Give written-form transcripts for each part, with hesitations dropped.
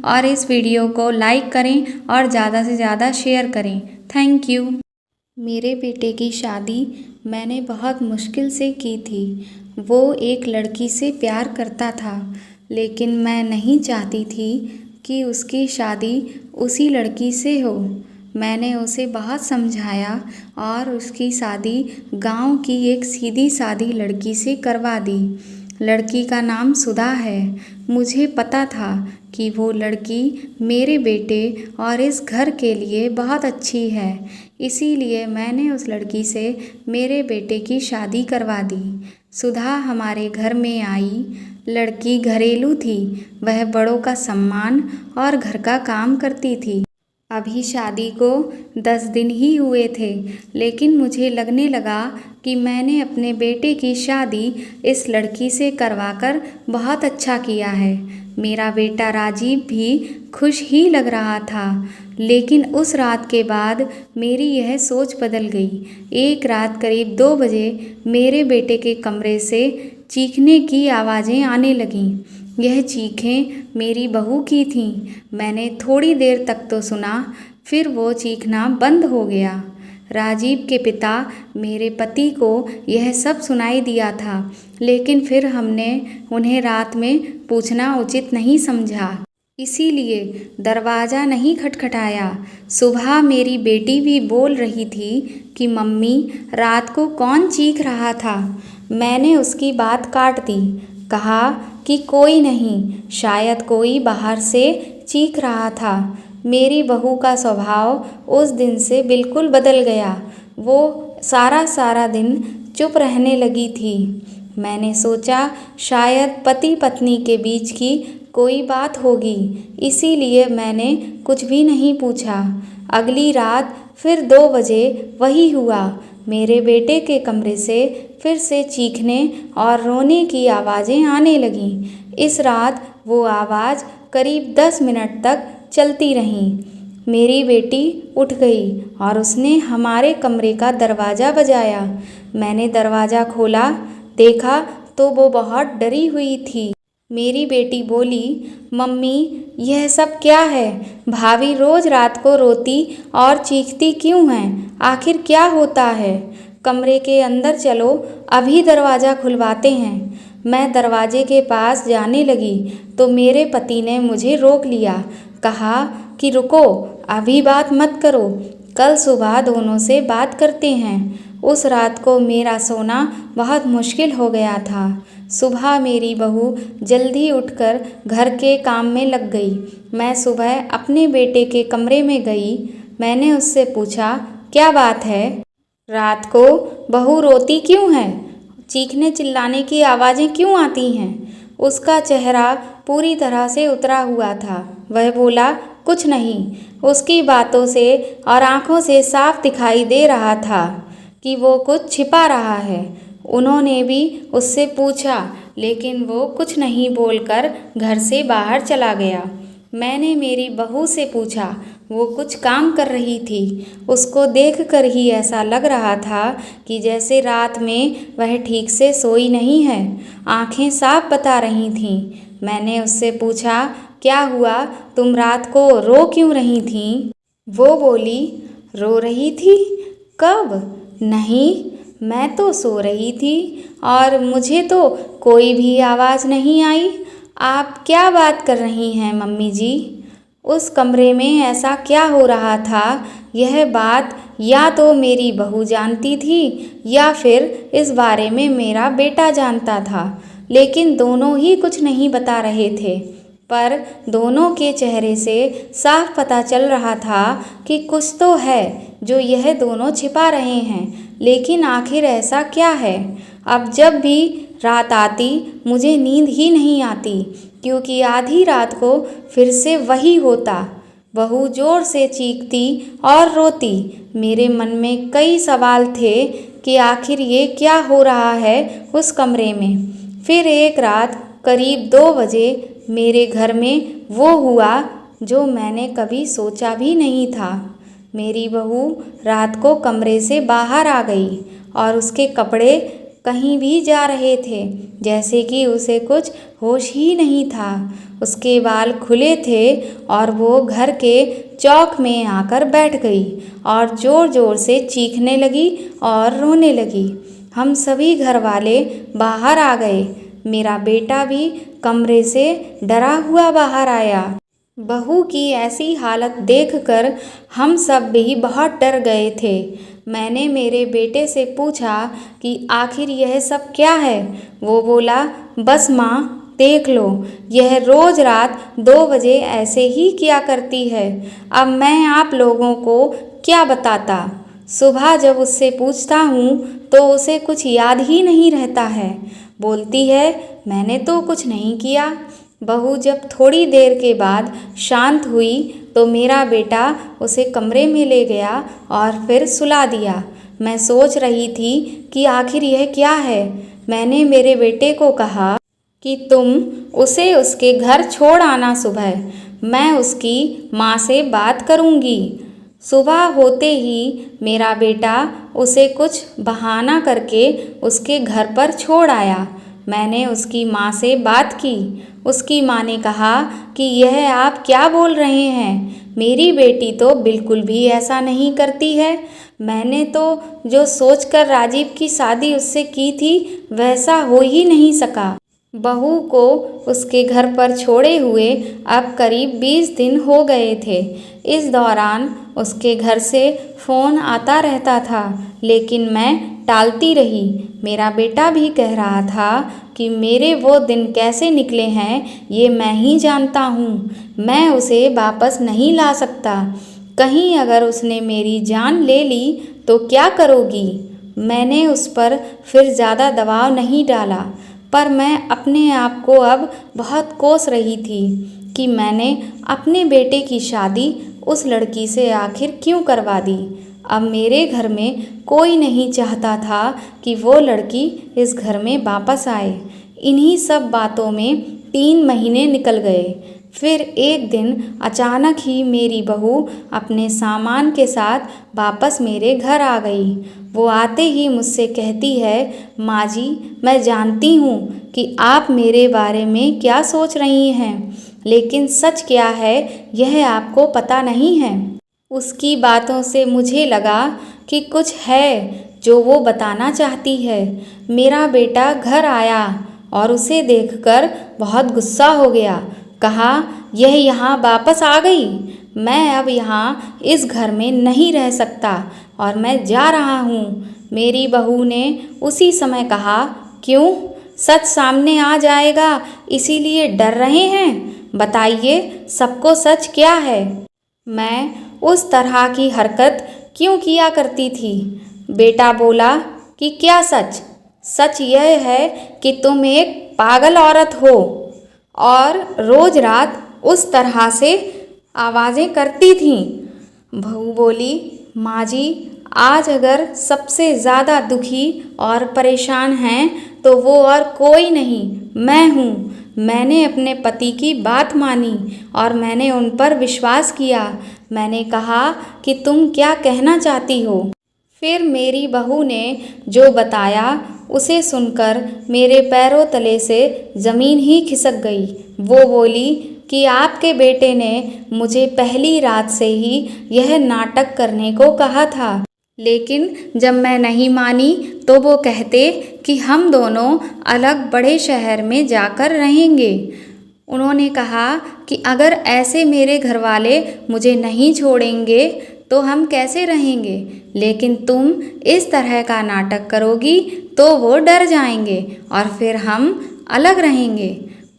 और इस वीडियो को लाइक करें और ज़्यादा से ज़्यादा शेयर करें। Thank you. मेरे बेटे की शादी मैंने बहुत मुश्किल से की थी। वो एक लड़की से प्यार करता था, लेकिन मैं नहीं चाहती थी कि उसकी शादी उसी लड़की से हो। मैंने उसे बहुत समझाया और उसकी शादी गांव की एक सीधी सादी लड़की से करवा दी। लड़की का नाम सुधा है। मुझे पता था कि वो लड़की मेरे बेटे और इस घर के लिए बहुत अच्छी है, इसीलिए मैंने उस लड़की से मेरे बेटे की शादी करवा दी। सुधा हमारे घर में आई। लड़की घरेलू थी, वह बड़ों का सम्मान और घर का काम करती थी। अभी शादी को 10 दिन ही हुए थे, लेकिन मुझे लगने लगा कि मैंने अपने बेटे की शादी इस लड़की से करवाकर बहुत अच्छा किया है। मेरा बेटा राजीव भी खुश ही लग रहा था, लेकिन उस रात के बाद मेरी यह सोच बदल गई। एक रात करीब 2 बजे मेरे बेटे के कमरे से चीखने की आवाज़ें आने लगीं। यह चीखें मेरी बहू की थीं। मैंने थोड़ी देर तक तो सुना, फिर वो चीखना बंद हो गया। राजीव के पिता मेरे पति को यह सब सुनाई दिया था, लेकिन फिर हमने उन्हें रात में पूछना उचित नहीं समझा, इसीलिए दरवाज़ा नहीं खटखटाया। सुबह मेरी बेटी भी बोल रही थी कि मम्मी, रात को कौन चीख रहा था। मैंने उसकी बात काट दी, कहा कि कोई नहीं, शायद कोई बाहर से चीख रहा था। मेरी बहू का स्वभाव उस दिन से बिल्कुल बदल गया। वो सारा दिन चुप रहने लगी थी। मैंने सोचा शायद पति पत्नी के बीच की कोई बात होगी, इसीलिए मैंने कुछ भी नहीं पूछा। अगली रात फिर 2 बजे वही हुआ। मेरे बेटे के कमरे से फिर से चीखने और रोने की आवाज़ें आने लगीं। इस रात वो आवाज़ करीब 10 मिनट तक चलती रही। मेरी बेटी उठ गई और उसने हमारे कमरे का दरवाज़ा बजाया। मैंने दरवाज़ा खोला, देखा तो वो बहुत डरी हुई थी। मेरी बेटी बोली, मम्मी, यह सब क्या है? भाभी रोज़ रात को रोती और चीखती क्यों हैं? आखिर क्या होता है? कमरे के अंदर चलो, अभी दरवाज़ा खुलवाते हैं। मैं दरवाजे के पास जाने लगी तो मेरे पति ने मुझे रोक लिया। कहा कि रुको, अभी बात मत करो, कल सुबह दोनों से बात करते हैं। उस रात को मेरा सोना बहुत मुश्किल हो गया था। सुबह मेरी बहू जल्दी उठकर घर के काम में लग गई। मैं सुबह अपने बेटे के कमरे में गई। मैंने उससे पूछा, क्या बात है? रात को बहू रोती क्यों है? चीखने चिल्लाने की आवाज़ें क्यों आती हैं? उसका चेहरा पूरी तरह से उतरा हुआ था। वह बोला, कुछ नहीं। उसकी बातों से और आँखों से साफ दिखाई दे रहा था कि वो कुछ छिपा रहा है। उन्होंने भी उससे पूछा, लेकिन वो कुछ नहीं बोलकर घर से बाहर चला गया। मैंने मेरी बहू से पूछा, वो कुछ काम कर रही थी। उसको देखकर ही ऐसा लग रहा था कि जैसे रात में वह ठीक से सोई नहीं है। आंखें साफ बता रही थीं। मैंने उससे पूछा, क्या हुआ? तुम रात को रो क्यों रही थीं? वो बोली, रो रही थी? कब? नहीं, मैं तो सो रही थी और मुझे तो कोई भी आवाज़ नहीं आई। आप क्या बात कर रही हैं मम्मी जी? उस कमरे में ऐसा क्या हो रहा था, यह बात या तो मेरी बहू जानती थी या फिर इस बारे में मेरा बेटा जानता था, लेकिन दोनों ही कुछ नहीं बता रहे थे। पर दोनों के चेहरे से साफ पता चल रहा था कि कुछ तो है जो यह दोनों छिपा रहे हैं, लेकिन आखिर ऐसा क्या है? अब जब भी रात आती मुझे नींद ही नहीं आती, क्योंकि आधी रात को फिर से वही होता। बहू जोर से चीखती और रोती। मेरे मन में कई सवाल थे कि आखिर ये क्या हो रहा है उस कमरे में। फिर एक रात करीब 2 बजे मेरे घर में वो हुआ जो मैंने कभी सोचा भी नहीं था। मेरी बहू रात को कमरे से बाहर आ गई और उसके कपड़े कहीं भी जा रहे थे, जैसे कि उसे कुछ होश ही नहीं था। उसके बाल खुले थे और वो घर के चौक में आकर बैठ गई और ज़ोर ज़ोर से चीखने लगी और रोने लगी। हम सभी घर वाले बाहर आ गए। मेरा बेटा भी कमरे से डरा हुआ बाहर आया। बहू की ऐसी हालत देखकर हम सब भी बहुत डर गए थे। मैंने मेरे बेटे से पूछा कि आखिर यह सब क्या है। वो बोला, बस माँ देख लो, यह रोज़ रात 2 बजे ऐसे ही किया करती है। अब मैं आप लोगों को क्या बताता। सुबह जब उससे पूछता हूँ तो उसे कुछ याद ही नहीं रहता है। बोलती है मैंने तो कुछ नहीं किया। बहू जब थोड़ी देर के बाद शांत हुई तो मेरा बेटा उसे कमरे में ले गया और फिर सुला दिया। मैं सोच रही थी कि आखिर यह क्या है। मैंने मेरे बेटे को कहा कि तुम उसे उसके घर छोड़ आना सुबह, मैं उसकी माँ से बात करूँगी। सुबह होते ही मेरा बेटा उसे कुछ बहाना करके उसके घर पर छोड़ आया। मैंने उसकी माँ से बात की। उसकी माँ ने कहा कि यह आप क्या बोल रहे हैं, मेरी बेटी तो बिल्कुल भी ऐसा नहीं करती है। मैंने तो जो सोचकर राजीव की शादी उससे की थी वैसा हो ही नहीं सका। बहू को उसके घर पर छोड़े हुए अब करीब 20 दिन हो गए थे। इस दौरान उसके घर से फ़ोन आता रहता था, लेकिन मैं टालती रही। मेरा बेटा भी कह रहा था कि मेरे वो दिन कैसे निकले हैं ये मैं ही जानता हूँ। मैं उसे वापस नहीं ला सकता। कहीं अगर उसने मेरी जान ले ली तो क्या करोगी। मैंने उस पर फिर ज़्यादा दबाव नहीं डाला, पर मैं अपने आप को अब बहुत कोस रही थी कि मैंने अपने बेटे की शादी उस लड़की से आखिर क्यों करवा दी। अब मेरे घर में कोई नहीं चाहता था कि वो लड़की इस घर में वापस आए। इन्हीं सब बातों में 3 महीने निकल गए। फिर एक दिन अचानक ही मेरी बहू अपने सामान के साथ वापस मेरे घर आ गई। वो आते ही मुझसे कहती है, माँ जी मैं जानती हूँ कि आप मेरे बारे में क्या सोच रही हैं, लेकिन सच क्या है यह आपको पता नहीं है। उसकी बातों से मुझे लगा कि कुछ है जो वो बताना चाहती है। मेरा बेटा घर आया और उसे देखकर बहुत गुस्सा हो गया। कहा, यह यहाँ वापस आ गई। मैं अब यहाँ इस घर में नहीं रह सकता और मैं जा रहा हूँ। मेरी बहू ने उसी समय कहा, क्यों, सच सामने आ जाएगा इसीलिए डर रहे हैं। बताइए सबको सच क्या है। मैं उस तरह की हरकत क्यों किया करती थी। बेटा बोला कि क्या सच। सच यह है कि तुम एक पागल औरत हो और रोज रात उस तरह से आवाज़ें करती थीं। बहू बोली, माँ जी आज अगर सबसे ज़्यादा दुखी और परेशान हैं तो वो और कोई नहीं, मैं हूँ। मैंने अपने पति की बात मानी और मैंने उन पर विश्वास किया। मैंने कहा कि तुम क्या कहना चाहती हो। फिर मेरी बहू ने जो बताया उसे सुनकर मेरे पैरों तले से ज़मीन ही खिसक गई। वो बोली कि आपके बेटे ने मुझे पहली रात से ही यह नाटक करने को कहा था, लेकिन जब मैं नहीं मानी तो वो कहते कि हम दोनों अलग बड़े शहर में जाकर रहेंगे। उन्होंने कहा कि अगर ऐसे मेरे घरवाले मुझे नहीं छोड़ेंगे तो हम कैसे रहेंगे, लेकिन तुम इस तरह का नाटक करोगी तो वो डर जाएंगे और फिर हम अलग रहेंगे।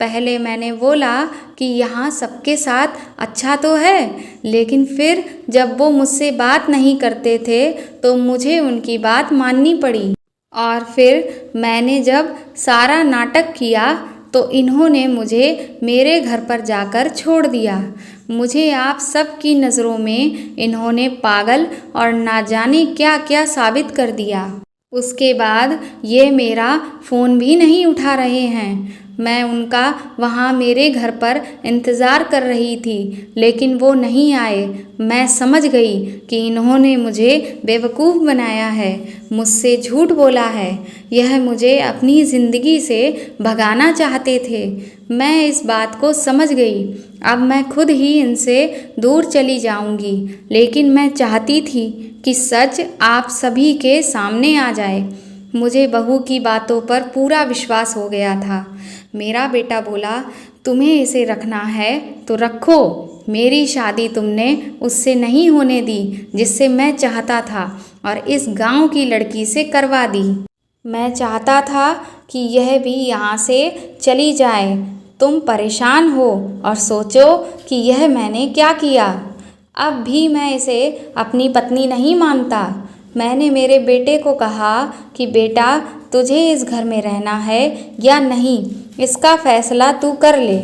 पहले मैंने बोला कि यहाँ सबके साथ अच्छा तो है, लेकिन फिर जब वो मुझसे बात नहीं करते थे तो मुझे उनकी बात माननी पड़ी। और फिर मैंने जब सारा नाटक किया तो इन्होंने मुझे मेरे घर पर जाकर छोड़ दिया। मुझे आप सब की नज़रों में इन्होंने पागल और ना जाने क्या क्या साबित कर दिया। उसके बाद ये मेरा फ़ोन भी नहीं उठा रहे हैं। मैं उनका वहाँ मेरे घर पर इंतज़ार कर रही थी, लेकिन वो नहीं आए। मैं समझ गई कि इन्होंने मुझे बेवकूफ़ बनाया है, मुझसे झूठ बोला है। यह मुझे अपनी ज़िंदगी से भगाना चाहते थे। मैं इस बात को समझ गई। अब मैं खुद ही इनसे दूर चली जाऊंगी, लेकिन मैं चाहती थी कि सच आप सभी के सामने आ जाए। मुझे बहू की बातों पर पूरा विश्वास हो गया था। मेरा बेटा बोला, तुम्हें इसे रखना है तो रखो। मेरी शादी तुमने उससे नहीं होने दी जिससे मैं चाहता था, और इस गांव की लड़की से करवा दी। मैं चाहता था कि यह भी यहाँ से चली जाए। तुम परेशान हो और सोचो कि यह मैंने क्या किया। अब भी मैं इसे अपनी पत्नी नहीं मानता। मैंने मेरे बेटे को कहा कि बेटा, तुझे इस घर में रहना है या नहीं, इसका फैसला तू कर ले।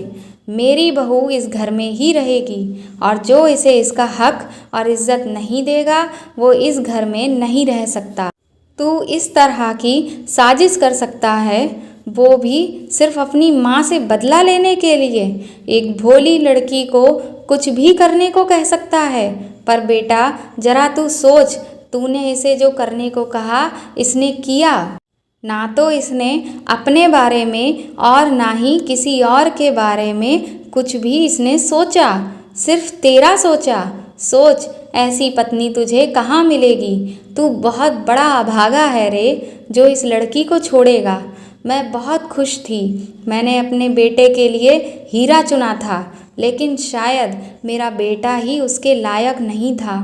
मेरी बहू इस घर में ही रहेगी, और जो इसे इसका हक और इज्जत नहीं देगा वो इस घर में नहीं रह सकता। तू इस तरह की साजिश कर सकता है, वो भी सिर्फ अपनी माँ से बदला लेने के लिए। एक भोली लड़की को कुछ भी करने को कह सकता है। पर बेटा, जरा तू सोच, तूने इसे जो करने को कहा इसने किया। ना तो इसने अपने बारे में और ना ही किसी और के बारे में कुछ भी इसने सोचा, सिर्फ तेरा सोचा। सोच, ऐसी पत्नी तुझे कहाँ मिलेगी। तू बहुत बड़ा अभागा है रे, जो इस लड़की को छोड़ेगा। मैं बहुत खुश थी। मैंने अपने बेटे के लिए हीरा चुना था, लेकिन शायद मेरा बेटा ही उसके लायक नहीं था।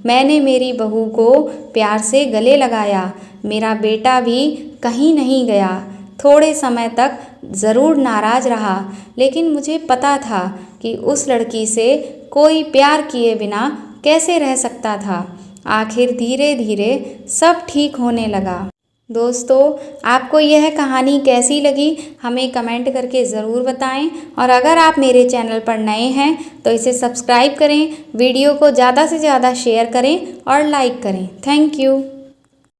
मैंने मेरी बहू को प्यार से गले लगाया। मेरा बेटा भी कहीं नहीं गया। थोड़े समय तक ज़रूर नाराज़ रहा, लेकिन मुझे पता था कि उस लड़की से कोई प्यार किए बिना कैसे रह सकता था। आखिर धीरे धीरे सब ठीक होने लगा। दोस्तों, आपको यह कहानी कैसी लगी हमें कमेंट करके ज़रूर बताएं, और अगर आप मेरे चैनल पर नए हैं तो इसे सब्सक्राइब करें, वीडियो को ज़्यादा से ज़्यादा शेयर करें और लाइक करें। Thank you.